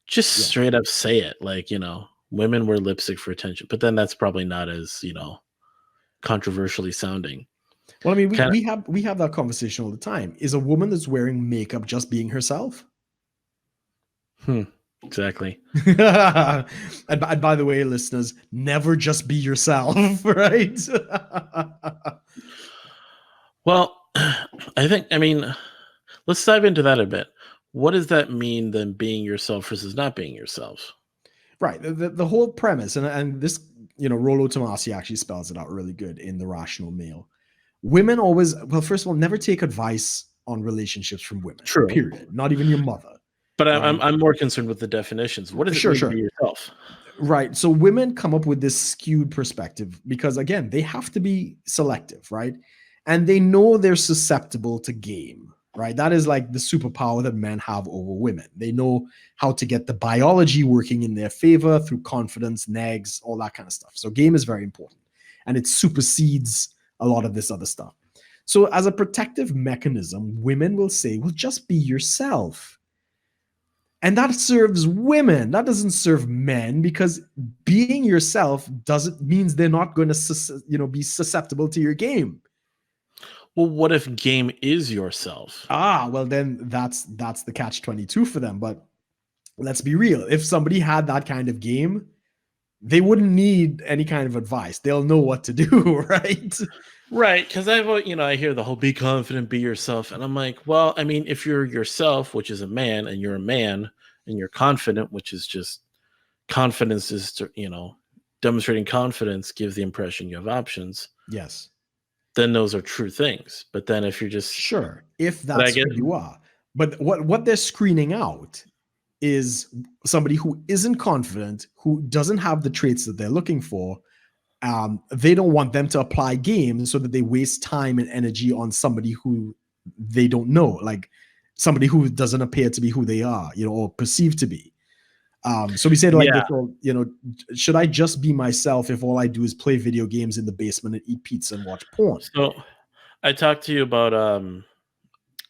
just Yeah. straight up say it. Like, women wear lipstick for attention, but then that's probably not as, controversially sounding. Well, I mean, Kinda, we have that conversation all the time. Is a woman that's wearing makeup just being herself? exactly. And by the way, listeners, never just be yourself, right? Well, I mean, let's dive into that a bit. What does that mean then, being yourself versus not being yourself? Right. The whole premise, and this, Rollo Tomasi actually spells it out really good in The Rational Male. Women always, well, first of all, never take advice on relationships from women. True. Period. Not even your mother. But I'm more concerned with the definitions. What does it mean to be yourself? Right. So women come up with this skewed perspective because, again, they have to be selective, right? And they know they're susceptible to game, right? That is like the superpower that men have over women. They know how to get the biology working in their favor through confidence, negs, all that kind of stuff. So game is very important. And it supersedes a lot of this other stuff. So as a protective mechanism, women will say, well, just be yourself. And that serves women. That doesn't serve men, because being yourself doesn't means they're not going to, be susceptible to your game. Well, what if game is yourself? Well, then that's the catch-22 for them. But let's be real. If somebody had that kind of game, they wouldn't need any kind of advice. They'll know what to do, right? Right, because I hear the whole be confident, be yourself. And I'm like, well, I mean, if you're yourself, which is a man, and you're a man, and you're confident, which is just confidence is, demonstrating confidence gives the impression you have options. Yes. Then those are true things. But then if you're just... Sure, if that's who you are. But what they're screening out is somebody who isn't confident, who doesn't have the traits that they're looking for. They don't want them to apply games so that they waste time and energy on somebody who they don't know, like somebody who doesn't appear to be who they are, or perceived to be. So we said like, should I just be myself if all I do is play video games in the basement and eat pizza and watch porn? So I talked to you about,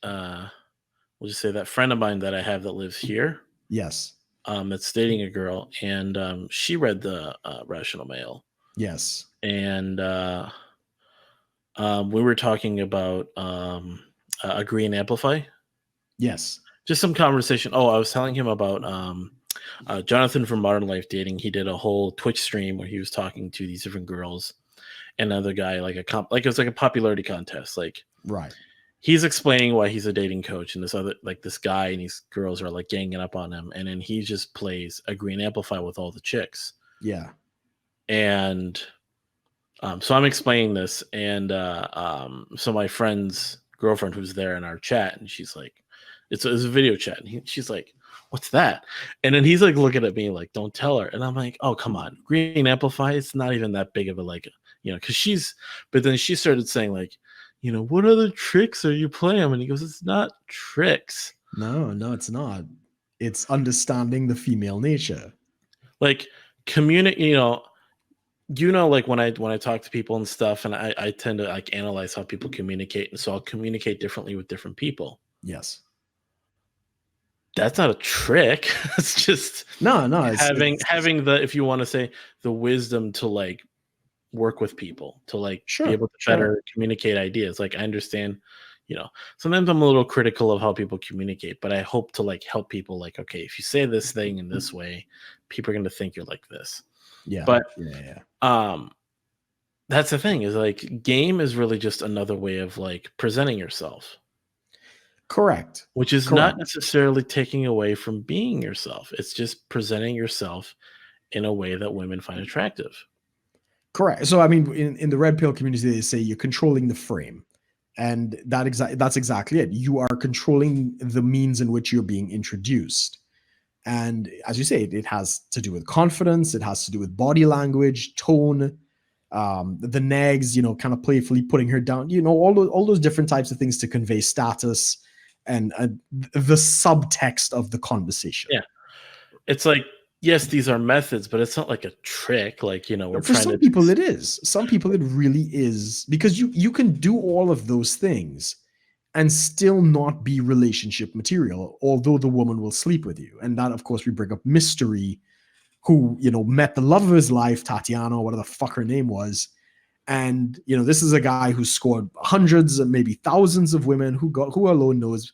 we'll just say that friend of mine that I have that lives here. Yes. That's dating a girl, and she read the Rational Male. Yes. And we were talking about agree and amplify. Yes. Just some conversation. Oh, I was telling him about Jonathan from Modern Life Dating. He did a whole Twitch stream where he was talking to these different girls. And another guy, like it was like a popularity contest. Like, right. He's explaining why he's a dating coach, and this guy and these girls are like ganging up on him, and then he just plays agree and amplify with all the chicks. Yeah. And so I'm explaining this, and so my friend's girlfriend who's there in our chat, and she's like, it's a video chat, and she's like, what's that? And then he's like looking at me like, don't tell her. And I'm like, oh, come on, agree and amplify, it's not even that big of a because but then she started saying like, what other tricks are you playing? And he goes, it's not tricks. No, it's not. It's understanding the female nature. Like communicate, like when I talk to people and stuff, and I tend to like analyze how people communicate. And so I'll communicate differently with different people. Yes. That's not a trick. It's just no. Having the, if you want to say, the wisdom to like work with people, to like be able to better communicate ideas. Like I understand, sometimes I'm a little critical of how people communicate, but I hope to like help people. Like, okay, if you say this thing in this way, people are going to think you're like this. Yeah. But that's the thing, is like game is really just another way of like presenting yourself. Correct. Which is not necessarily taking away from being yourself. It's just presenting yourself in a way that women find attractive. Correct. So, I mean, in the red pill community, they say you're controlling the frame. And that's exactly it. You are controlling the means in which you're being introduced. And as you say, it has to do with confidence. It has to do with body language, tone, the negs, kind of playfully putting her down, all those different types of things to convey status and the subtext of the conversation. Yeah. It's like, yes, these are methods, but it's not like a trick. Like, we're for trying some to... people it is. Some people it really is, because you can do all of those things and still not be relationship material, although the woman will sleep with you. And that, of course, we bring up Mystery, who, met the love of his life, Tatiana, whatever the fuck her name was. And, this is a guy who scored hundreds and maybe thousands of women, who alone knows,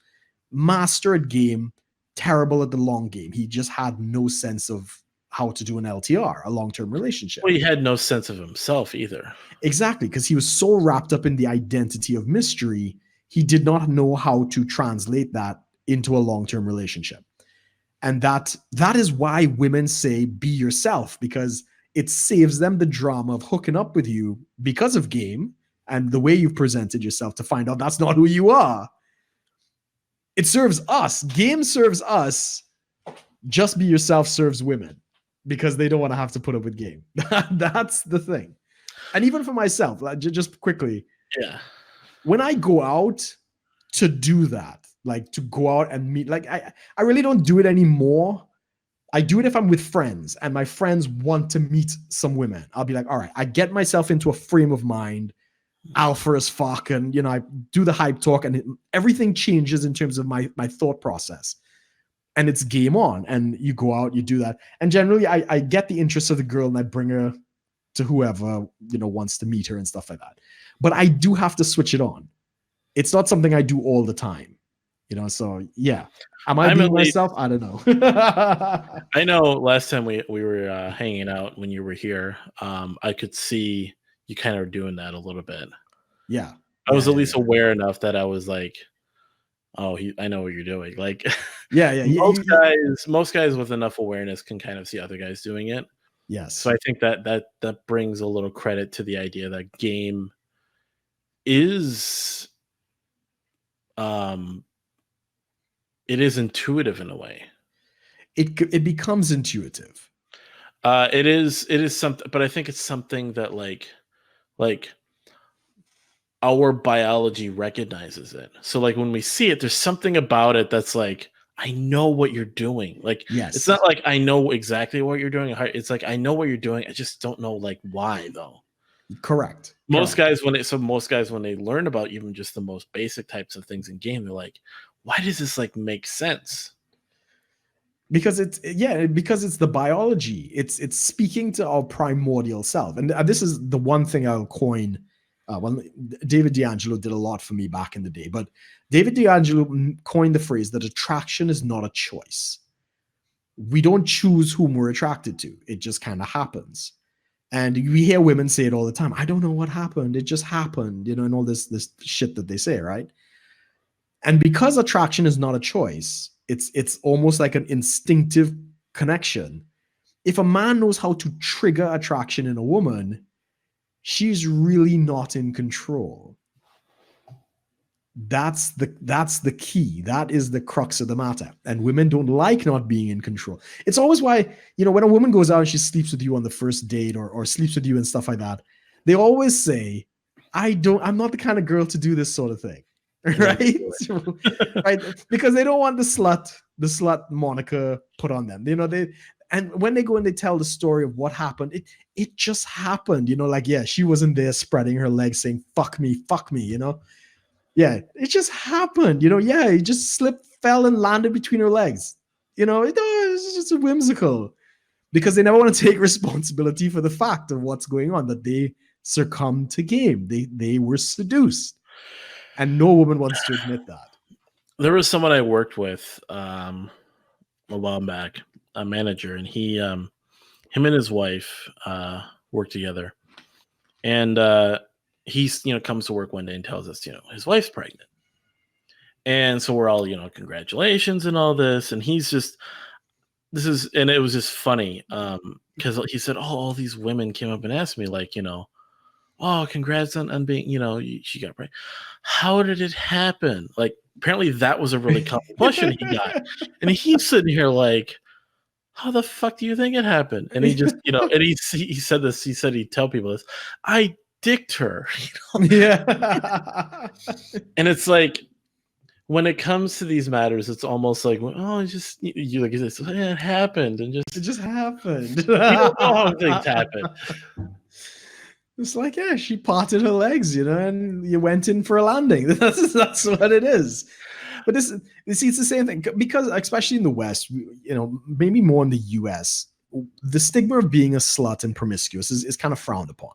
master at game, terrible at the long game. He just had no sense of how to do an LTR, a long-term relationship. Well, he had no sense of himself either. Exactly, because he was so wrapped up in the identity of Mystery, he did not know how to translate that into a long-term relationship. And that is why women say be yourself, because it saves them the drama of hooking up with you because of game and the way you've presented yourself, to find out that's not who you are. It serves us. Game serves us. Just be yourself serves women, because they don't want to have to put up with game. That's the thing. And even for myself, just quickly, yeah, when I go out to do that, like to go out and meet, like I really don't do it anymore. I do it if I'm with friends and my friends want to meet some women. I'll be like, all right, I get myself into a frame of mind, alpha as fuck, and I do the hype talk, and everything changes in terms of my thought process. And it's game on. And you go out, you do that. And generally I get the interest of the girl and I bring her to whoever, wants to meet her and stuff like that. But I do have to switch it on. It's not something I do all the time. So yeah. Am I being myself? I don't know. I know last time we were hanging out when you were here, I could see you kind of doing that a little bit. Yeah. I was at least aware enough that I was like, oh, I know what you're doing. Like, yeah. Most guys with enough awareness can kind of see other guys doing it. Yes. So I think that brings a little credit to the idea that game is, it is intuitive in a way. It becomes intuitive. It is something, but I think it's something that like our biology recognizes it. So like when we see it, there's something about it that's like, I know what you're doing. Like, yes. It's not like I know exactly what you're doing. It's like I know what you're doing. I just don't know like why though. Correct. Most guys when they learn about even just the most basic types of things in game, they're like, why does this like make sense? Because it's the biology. It's speaking to our primordial self. And this is the one thing I'll coin. Well, David D'Angelo did a lot for me back in the day, but David D'Angelo coined the phrase that attraction is not a choice. We don't choose whom we're attracted to. It just kind of happens. And we hear women say it all the time. I don't know what happened. It just happened, and all this shit that they say, right? And because attraction is not a choice, it's almost like an instinctive connection. If a man knows how to trigger attraction in a woman, she's really not in control. That's the key. That is the crux of the matter. And women don't like not being in control. It's always why, when a woman goes out and she sleeps with you on the first date or sleeps with you and stuff like that, they always say, I'm not the kind of girl to do this sort of thing. Right? Right? Because they don't want the slut moniker put on them. And when they go and they tell the story of what happened, it just happened, like, yeah, she wasn't there spreading her legs saying, fuck me. Yeah, it just happened, yeah, it just slipped, fell, and landed between her legs. It's just whimsical, because they never want to take responsibility for the fact of what's going on, that they succumbed to game. They were seduced. And no woman wants to admit that. There was someone I worked with a while back, a manager, and him and his wife work together. And he's, comes to work one day and tells us, his wife's pregnant. And so we're all, congratulations and all this. And he's just, and it was just funny because he said, oh, all these women came up and asked me, like, oh, congrats on being, she got pregnant. How did it happen? Like, apparently that was a really common question he got. And he's sitting here like, how the fuck do you think it happened? And he just, and he said this, he said he'd tell people this, I dicked her. Yeah. And it's like, when it comes to these matters, it's almost like, oh, it's just, you like, it happened. And it just happened. You don't know how things happen. It's like, yeah, she parted her legs, and you went in for a landing. That's what it is. But this, you see, it's the same thing because, especially in the West, maybe more in the US, the stigma of being a slut and promiscuous is kind of frowned upon.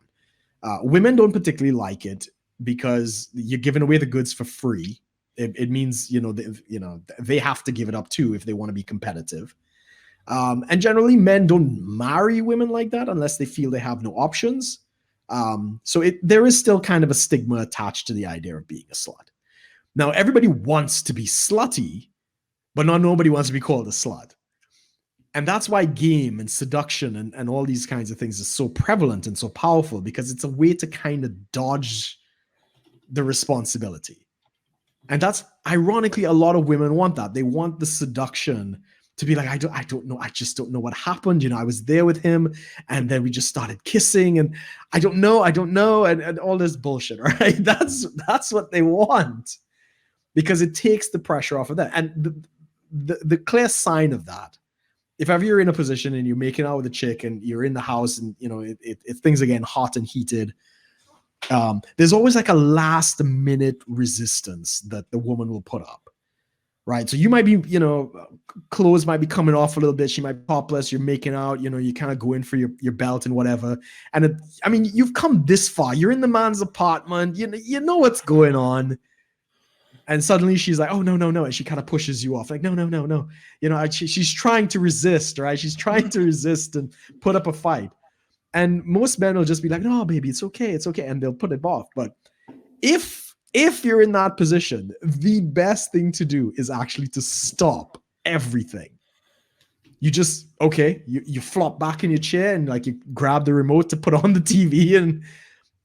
Women don't particularly like it because you're giving away the goods for free. It means they have to give it up too if they want to be competitive. And generally, men don't marry women like that unless they feel they have no options. So there is still kind of a stigma attached to the idea of being a slut. Now, everybody wants to be slutty, but not nobody wants to be called a slut. And that's why game and seduction and all these kinds of things is so prevalent and so powerful, because it's a way to kind of dodge the responsibility. And that's ironically, a lot of women want that. They want the seduction to be like, I don't know. I just don't know what happened. I was there with him and then we just started kissing and I don't know. And all this bullshit, right? That's what they want, because it takes the pressure off of that. And the clear sign of that, if ever you're in a position and you're making out with a chick and you're in the house and, if things are getting hot and heated, there's always like a last minute resistance that the woman will put up. Right. So you might be, clothes might be coming off a little bit. She might be topless. You're making out, you kind of go in for your belt and whatever. And you've come this far. You're in the man's apartment. You know what's going on. And suddenly she's like, oh, no. And she kind of pushes you off like, no. She's trying to resist, right? She's trying to resist and put up a fight. And most men will just be like, no, baby, it's okay. It's okay. And they'll put it off. But if you're in that position, the best thing to do is actually to stop everything. You just, you flop back in your chair and like you grab the remote to put on the TV and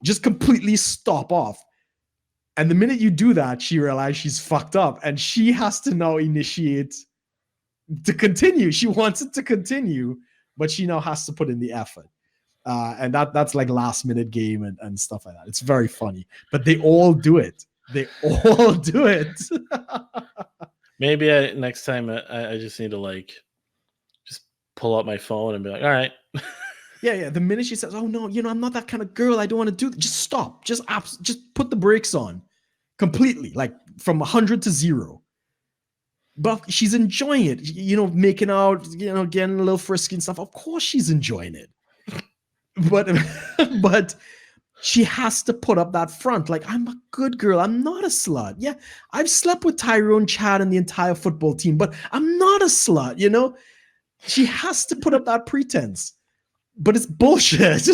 just completely stop off. And the minute you do that, she realizes she's fucked up and she has to now initiate to continue. She wants it to continue, but she now has to put in the effort. And that's like last minute game and stuff like that. It's very funny, but they all do it. Maybe next time I just need to just pull out my phone and be like, all right. Yeah. The minute she says, oh no, I'm not that kind of girl. I don't want to do that. Just stop. Just put the brakes on completely, like from 100 to 0. But she's enjoying it, making out, getting a little frisky and stuff. Of course she's enjoying it. But she has to put up that front. Like, I'm a good girl. I'm not a slut. Yeah, I've slept with Tyrone, Chad, and the entire football team, but I'm not a slut, She has to put up that pretense. But it's bullshit.